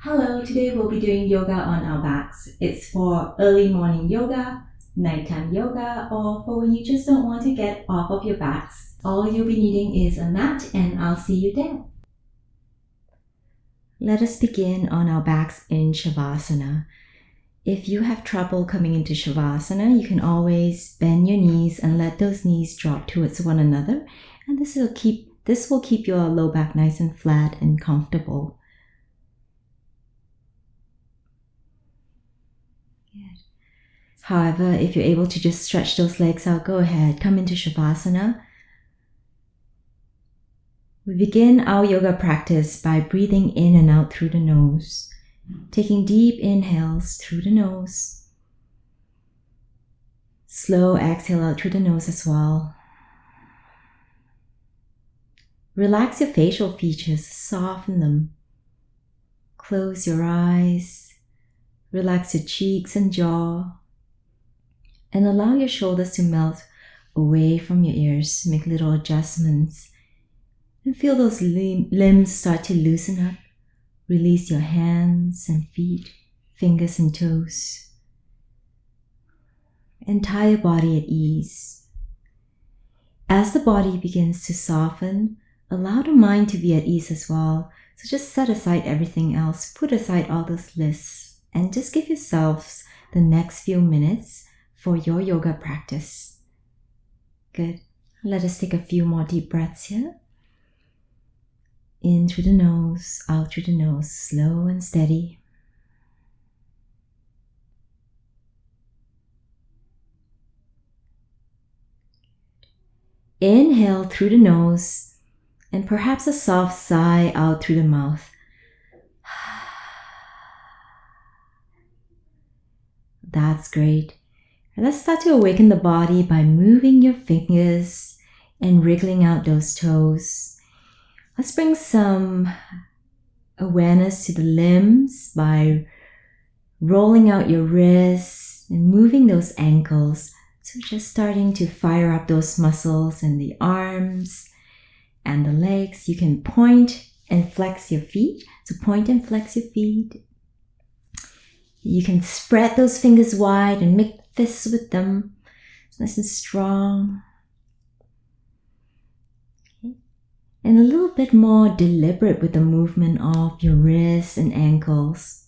Hello, today we'll be doing yoga on our backs. It's for early morning yoga, nighttime yoga, or for when you just don't want to get off of your backs. All you'll be needing is a mat, and I'll see you there. Let us begin on our backs in Savasana. If you have trouble coming into Savasana, you can always bend your knees and let those knees drop towards one another, and this will keep your low back nice and flat and comfortable. However, if you're able to just stretch those legs out, go ahead, come into Shavasana. We begin our yoga practice by breathing in and out through the nose, taking deep inhales through the nose. Slow exhale out through the nose as well. Relax your facial features, soften them. Close your eyes, relax your cheeks and jaw. And allow your shoulders to melt away from your ears. Make little adjustments. And feel those limbs start to loosen up. Release your hands and feet, fingers and toes. Entire body at ease. As the body begins to soften, allow the mind to be at ease as well. So just set aside everything else. Put aside all those lists. And just give yourselves the next few minutes for your yoga practice. Good. Let us take a few more deep breaths here. In through the nose, out through the nose, slow and steady. Inhale through the nose and perhaps a soft sigh out through the mouth. That's great. Let's start to awaken the body by moving your fingers and wriggling out those toes. Let's bring some awareness to the limbs by rolling out your wrists and moving those ankles. So just starting to fire up those muscles in the arms and the legs. You can point and flex your feet. So point and flex your feet. You can spread those fingers wide and make fists with them. It's nice and strong. Okay. And a little bit more deliberate with the movement of your wrists and ankles.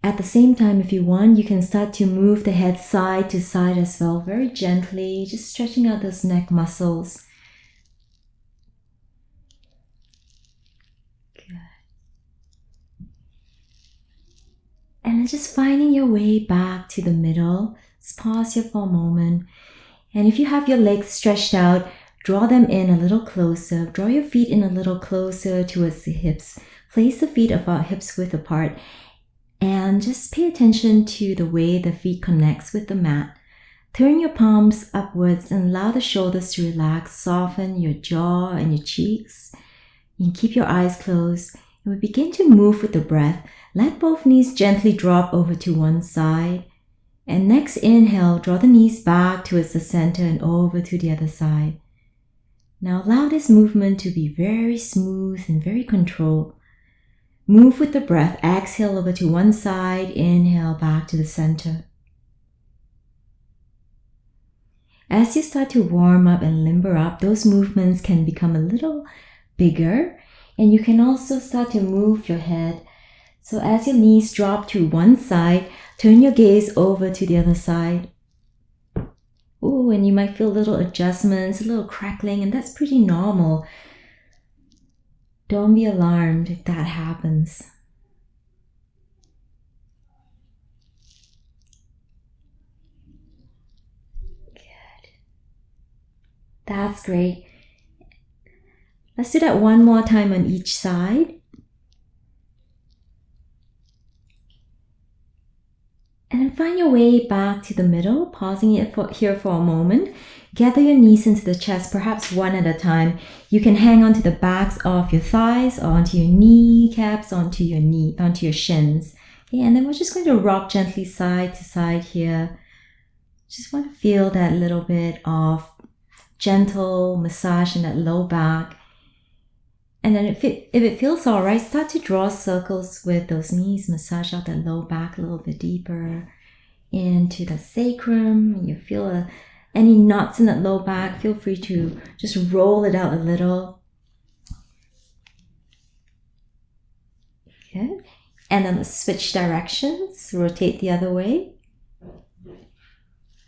At the same time, if you want, you can start to move the head side to side as well, very gently, just stretching out those neck muscles. And then just finding your way back to the middle. Just pause here for a moment. And if you have your legs stretched out, draw them in a little closer. Draw your feet in a little closer towards the hips. Place the feet about hips width apart. And just pay attention to the way the feet connects with the mat. Turn your palms upwards and allow the shoulders to relax. Soften your jaw and your cheeks. You can keep your eyes closed. And we begin to move with the breath. Let both knees gently drop over to one side. And next inhale, draw the knees back towards the center and over to the other side. Now allow this movement to be very smooth and very controlled. Move with the breath. Exhale over to one side. Inhale back to the center. As you start to warm up and limber up, those movements can become a little bigger. And you can also start to move your head. So as your knees drop to one side, turn your gaze over to the other side. Oh, and you might feel little adjustments, a little crackling, and that's pretty normal. Don't be alarmed if that happens. Good. That's great. Let's do that one more time on each side. And then find your way back to the middle, pausing it here for a moment. Gather your knees into the chest, perhaps one at a time. You can hang onto the backs of your thighs or onto your kneecaps, onto your shins. Okay, and then we're just going to rock gently side to side here. Just want to feel that little bit of gentle massage in that low back. And then if it feels all right, start to draw circles with those knees. Massage out the low back a little bit deeper into the sacrum. You feel any knots in that low back, feel free to just roll it out a little. Good. And then let's switch directions, rotate the other way.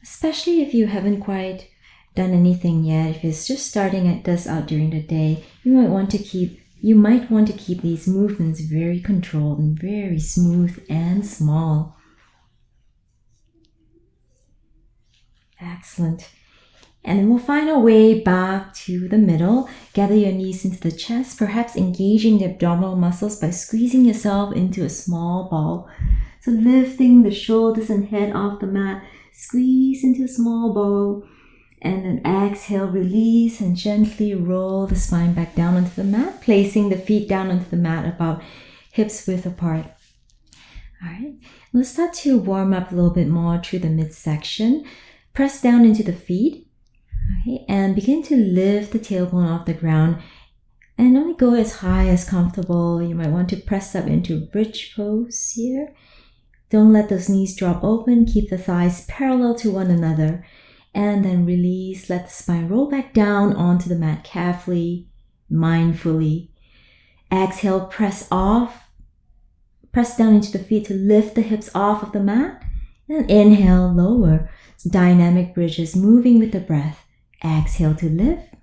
Especially if you haven't quite done anything yet, if it's just starting at this out during the day, you might want to keep these movements very controlled and very smooth and small. Excellent. And then we'll find our way back to the middle. Gather your knees into the chest, perhaps engaging the abdominal muscles by squeezing yourself into a small ball. So lifting the shoulders and head off the mat, squeeze into a small ball, and then exhale, release, and gently roll the spine back down onto the mat, placing the feet down onto the mat about hips width apart. All right, let's start to warm up a little bit more through the midsection. Press down into the feet, okay, and begin to lift the tailbone off the ground and only go as high as comfortable. You might want to press up into bridge pose here. Don't let those knees drop open. Keep the thighs parallel to one another. And then release. Let the spine roll back down onto the mat carefully, mindfully. Exhale, press off. Press down into the feet to lift the hips off of the mat. And inhale, lower. Dynamic bridges, moving with the breath. Exhale to lift.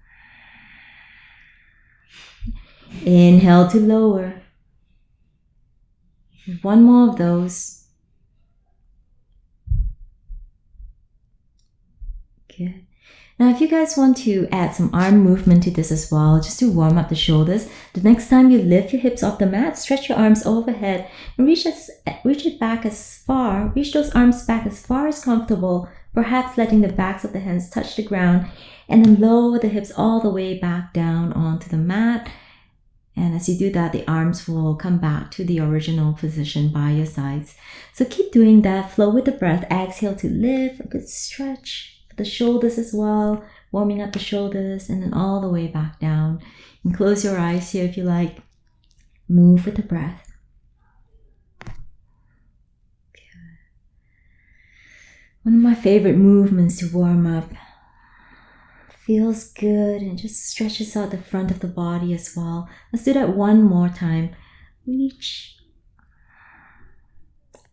Inhale to lower. One more of those. Good. Now, if you guys want to add some arm movement to this as well, just to warm up the shoulders, the next time you lift your hips off the mat, stretch your arms overhead and reach those arms back as far as comfortable, perhaps letting the backs of the hands touch the ground, and then lower the hips all the way back down onto the mat. And as you do that, the arms will come back to the original position by your sides. So keep doing that. Flow with the breath. Exhale to lift. A good stretch. The shoulders as well, warming up the shoulders, and then all the way back down. And close your eyes here if you like. Move with the breath. Good. One of my favorite movements to warm up. Feels good and just stretches out the front of the body as well. Let's do that one more time. Reach.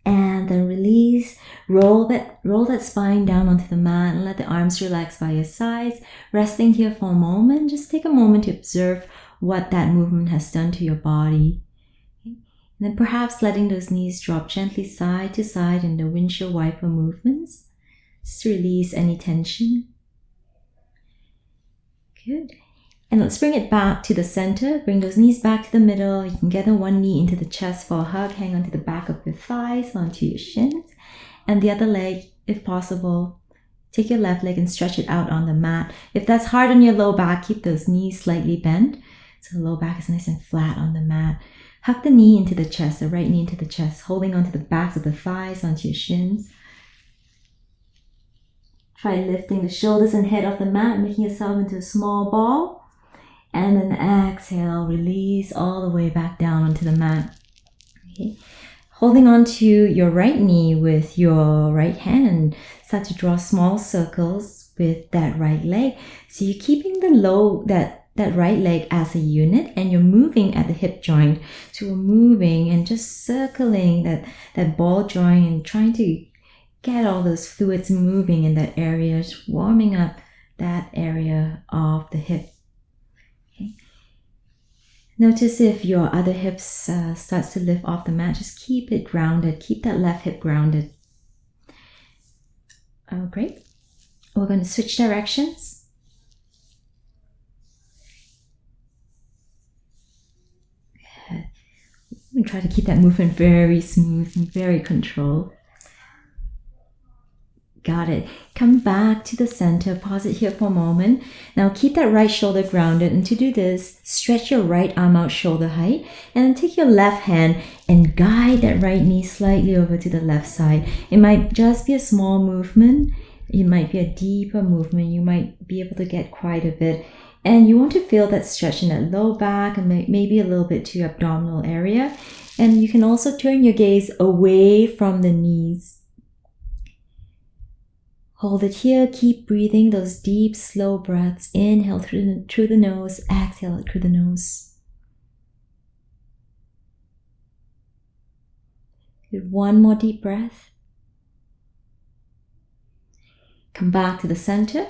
And then release, roll that spine down onto the mat and let the arms relax by your sides. Resting here for a moment, just take a moment to observe what that movement has done to your body. Okay. And then perhaps letting those knees drop gently side to side in the windshield wiper movements. Just to release any tension. Good. And let's bring it back to the center. Bring those knees back to the middle. You can gather one knee into the chest for a hug. Hang onto the back of your thighs, onto your shins. And the other leg, if possible, take your left leg and stretch it out on the mat. If that's hard on your low back, keep those knees slightly bent. So the low back is nice and flat on the mat. Hug the knee into the chest, the right knee into the chest, holding onto the backs of the thighs, onto your shins. Try lifting the shoulders and head off the mat, making yourself into a small ball. And then exhale, release all the way back down onto the mat. Okay. Holding on to your right knee with your right hand, start to draw small circles with that right leg. So you're keeping that right leg as a unit, and you're moving at the hip joint. So we're moving and just circling that ball joint and trying to get all those fluids moving in that area, just warming up that area of the hip. Notice if your other hip starts to lift off the mat, just keep it grounded. Keep that left hip grounded. Oh, great. We're going to switch directions. Good. I'm going to try to keep that movement very smooth and very controlled. Got it. Come back to the center. Pause it here for a moment. Now keep that right shoulder grounded. And to do this, stretch your right arm out shoulder height. And then take your left hand and guide that right knee slightly over to the left side. It might just be a small movement. It might be a deeper movement. You might be able to get quite a bit And you want to feel that stretch in that low back and maybe a little bit to your abdominal area. And you can also turn your gaze away from the knees. Hold it here. Keep breathing those deep, slow breaths. Inhale through the nose. Exhale it through the nose. Good. One more deep breath. Come back to the center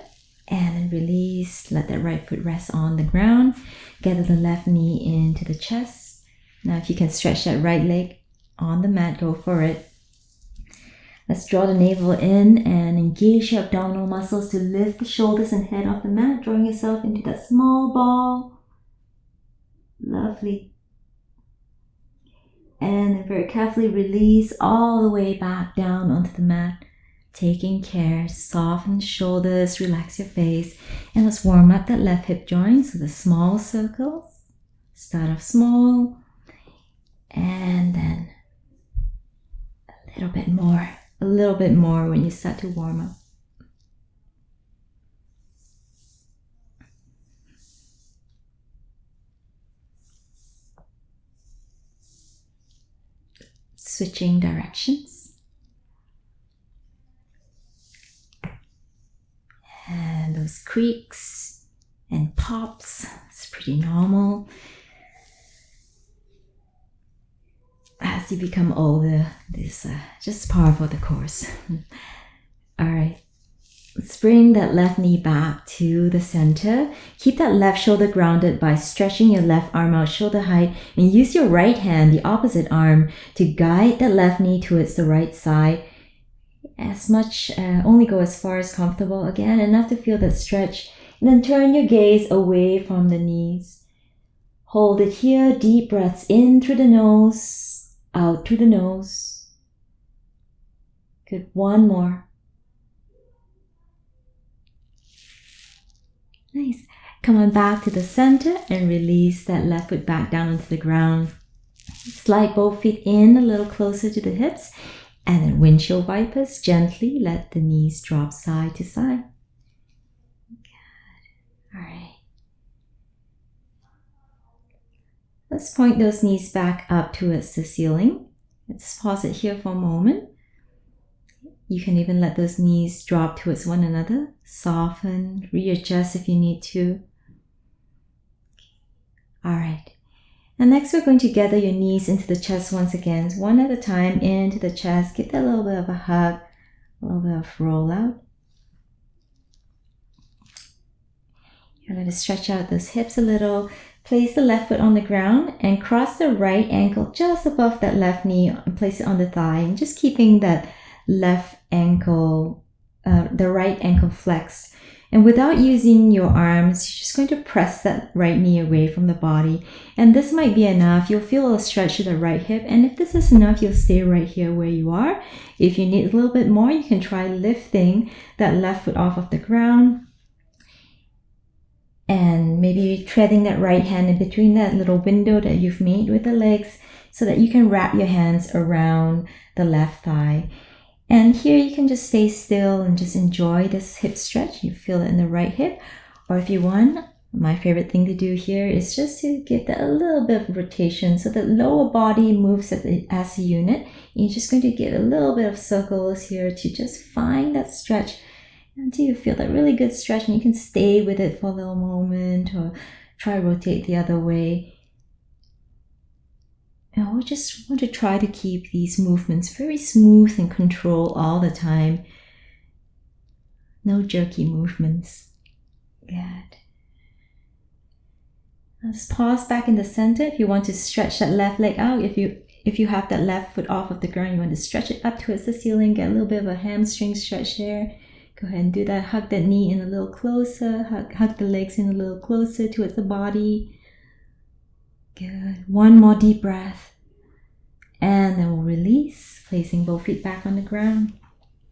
and then release. Let that right foot rest on the ground. Gather the left knee into the chest. Now if you can stretch that right leg on the mat, go for it. Let's draw the navel in and engage your abdominal muscles to lift the shoulders and head off the mat, drawing yourself into that small ball. Lovely. And then very carefully release all the way back down onto the mat. Taking care, soften the shoulders, relax your face, and let's warm up that left hip joint. So the small circles, start off small, and then a little bit more when you start to warm up. Switching directions. And those creaks and pops, it's pretty normal. As you become older, this is just part of the course. All right, let's bring that left knee back to the center. Keep that left shoulder grounded by stretching your left arm out shoulder height, and use your right hand, the opposite arm, to guide that left knee towards the right side. As much, only go as far as comfortable. Again, enough to feel that stretch. And then turn your gaze away from the knees. Hold it here. Deep breaths in through the nose, out through the nose. Good. One more. Nice. Come on back to the center and release that left foot back down onto the ground. Slide both feet in a little closer to the hips. And then windshield wipers, gently let the knees drop side to side. Good. All right. Let's point those knees back up towards the ceiling. Let's pause it here for a moment. You can even let those knees drop towards one another. Soften, readjust if you need to. All right. And next we're going to gather your knees into the chest once again, one at a time into the chest. Give that a little bit of a hug, a little bit of roll out. You're going to stretch out those hips a little. Place the left foot on the ground and cross the right ankle just above that left knee and place it on the thigh. And just keeping that left ankle, the right ankle flexed. And without using your arms, you're just going to press that right knee away from the body. And this might be enough. You'll feel a stretch to the right hip. And if this is enough, you'll stay right here where you are. If you need a little bit more, you can try lifting that left foot off of the ground. And maybe treading that right hand in between that little window that you've made with the legs so that you can wrap your hands around the left thigh. And here you can just stay still and just enjoy this hip stretch. You feel it in the right hip. Or if you want, my favorite thing to do here is just to give that a little bit of rotation so the lower body moves as a unit. You're just going to give a little bit of circles here to just find that stretch until you feel that really good stretch, and you can stay with it for a little moment or try rotate the other way. And we just want to try to keep these movements very smooth and controlled all the time. No jerky movements. Good. Let's pause back in the center. If you want to stretch that left leg out, if you have that left foot off of the ground, you want to stretch it up towards the ceiling, get a little bit of a hamstring stretch there. Go ahead and do that. Hug that knee in a little closer. Hug the legs in a little closer towards the body. Good. One more deep breath. And then we'll release, placing both feet back on the ground.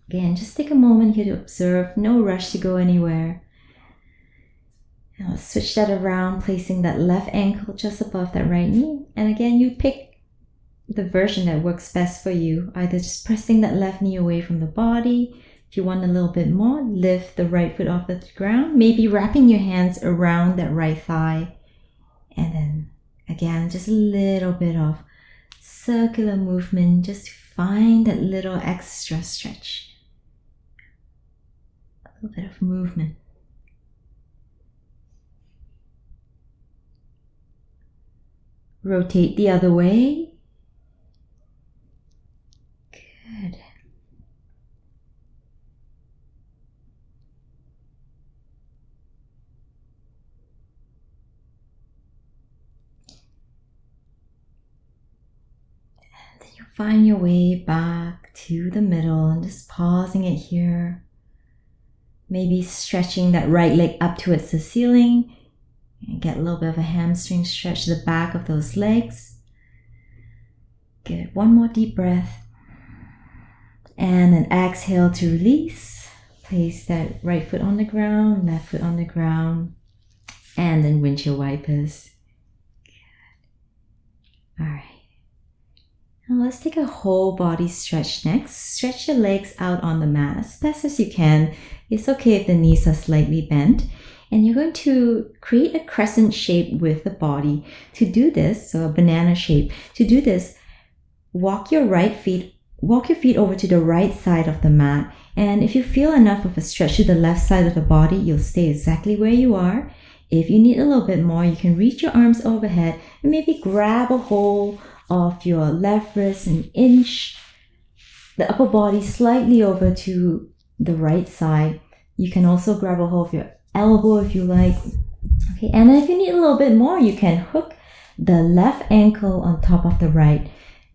Again, just take a moment here to observe. No rush to go anywhere. And let's switch that around, placing that left ankle just above that right knee. And again, you pick the version that works best for you. Either just pressing that left knee away from the body, If you want a little bit more, lift the right foot off the ground, maybe wrapping your hands around that right thigh. And then again, just a little bit of circular movement, just to find that little extra stretch. A little bit of movement. Rotate the other way. Good. And then you find your way back to the middle and just pausing it here. Maybe stretching that right leg up towards the ceiling. And get a little bit of a hamstring stretch to the back of those legs. Good. One more deep breath. And then exhale to release. Place that right foot on the ground, left foot on the ground. And then windshield wipers. Good. All right. Now let's take a whole body stretch next. Stretch your legs out on the mat as best as you can. It's okay if the knees are slightly bent. And you're going to create a crescent shape with the body. To do this, so a banana shape. To do this, walk your feet over to the right side of the mat. And if you feel enough of a stretch to the left side of the body, you'll stay exactly where you are. If you need a little bit more, you can reach your arms overhead and maybe grab a hold of your left wrist and inch the upper body slightly over to the right side. You can also grab a hold of your elbow if you like. Okay, and then if you need a little bit more, you can hook the left ankle on top of the right.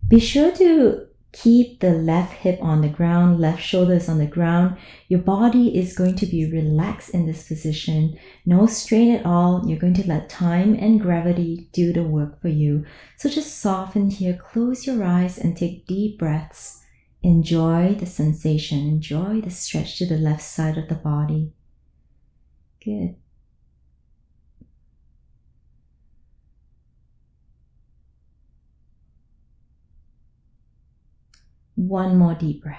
Be sure to keep the left hip on the ground, left shoulder is on the ground. Your body is going to be relaxed in this position. No strain at all. You're going to let time and gravity do the work for you. So just soften here, close your eyes and take deep breaths. Enjoy the sensation. Enjoy the stretch to the left side of the body. Good. One more deep breath.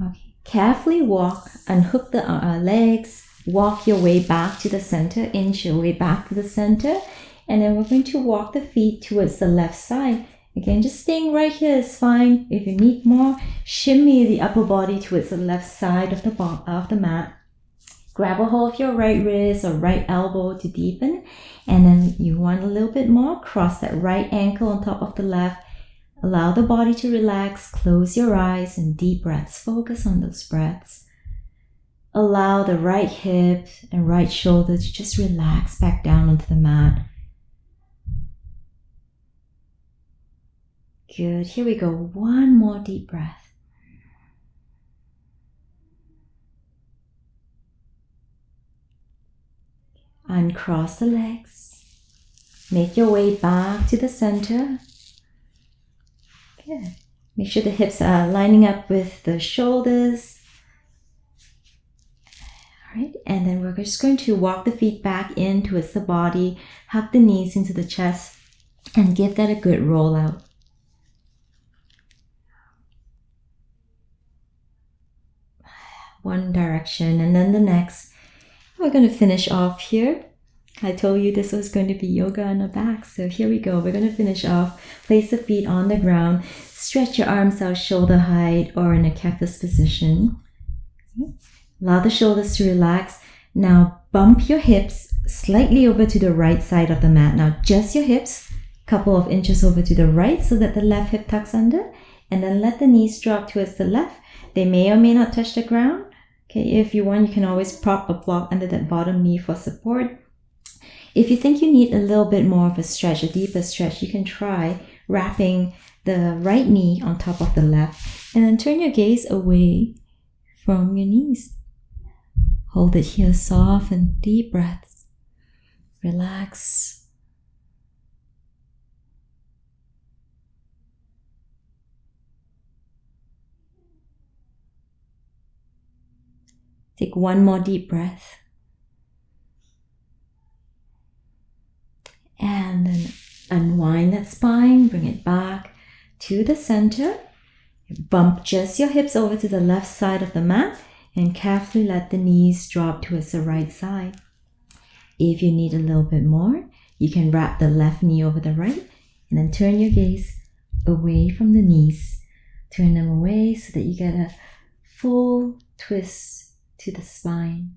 Okay. Carefully walk, unhook the legs, walk your way back to the center, inch your way back to the center, and then we're going to walk the feet towards the left side. Again, just staying right here is fine. If you need more, shimmy the upper body towards the left side of the mat. Grab a hold of your right wrist or right elbow to deepen. And then you want a little bit more, cross that right ankle on top of the left. Allow the body to relax, close your eyes and deep breaths. Focus on those breaths. Allow the right hip and right shoulder to just relax back down onto the mat. Good. Here we go. One more deep breath. Uncross the legs. Make your way back to the center. Good. Make sure the hips are lining up with the shoulders. All right. And then we're just going to walk the feet back in towards the body. Hug the knees into the chest and give that a good roll out. One direction and then the next. We're going to finish off here. I told you this was going to be yoga on the back, so here we go. We're going to finish off. Place the feet on the ground. Stretch your arms out shoulder height or in a cactus position. Allow the shoulders to relax. Now bump your hips slightly over to the right side of the mat. Now just your hips, couple of inches over to the right so that the left hip tucks under, and then let the knees drop towards the left. They may or may not touch the ground. Okay, if you want, you can always prop a block under that bottom knee for support. If you think you need a little bit more of a stretch, a deeper stretch, you can try wrapping the right knee on top of the left and then turn your gaze away from your knees. Hold it here, soft and deep breaths. Relax. Take one more deep breath. And then unwind that spine, bring it back to the center. Bump just your hips over to the left side of the mat and carefully let the knees drop towards the right side. If you need a little bit more, you can wrap the left knee over the right and then turn your gaze away from the knees. Turn them away so that you get a full twist to the spine.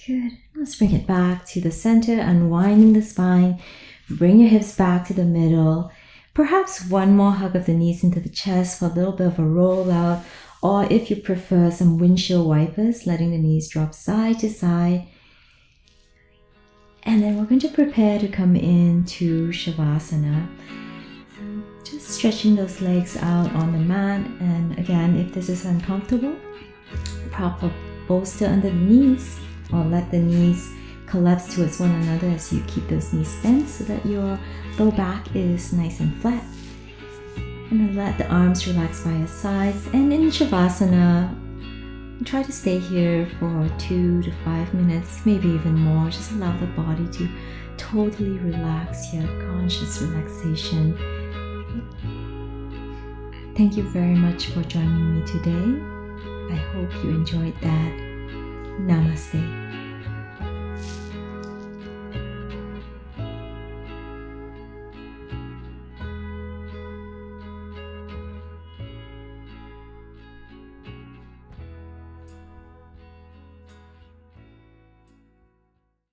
Good. Let's bring it back to the center, unwinding the spine. Bring your hips back to the middle. Perhaps one more hug of the knees into the chest for a little bit of a roll out. Or if you prefer, some windshield wipers, letting the knees drop side to side. And then we're going to prepare to come into Savasana. Just stretching those legs out on the mat. And again, if this is uncomfortable, prop a bolster under the knees or let the knees collapse towards one another as you keep those knees bent so that your low back is nice and flat. And then let the arms relax by your sides. And in Savasana, try to stay here for 2 to 5 minutes, maybe even more. Just allow the body to totally relax, your conscious relaxation. Thank you very much for joining me today. I hope you enjoyed that. Namaste.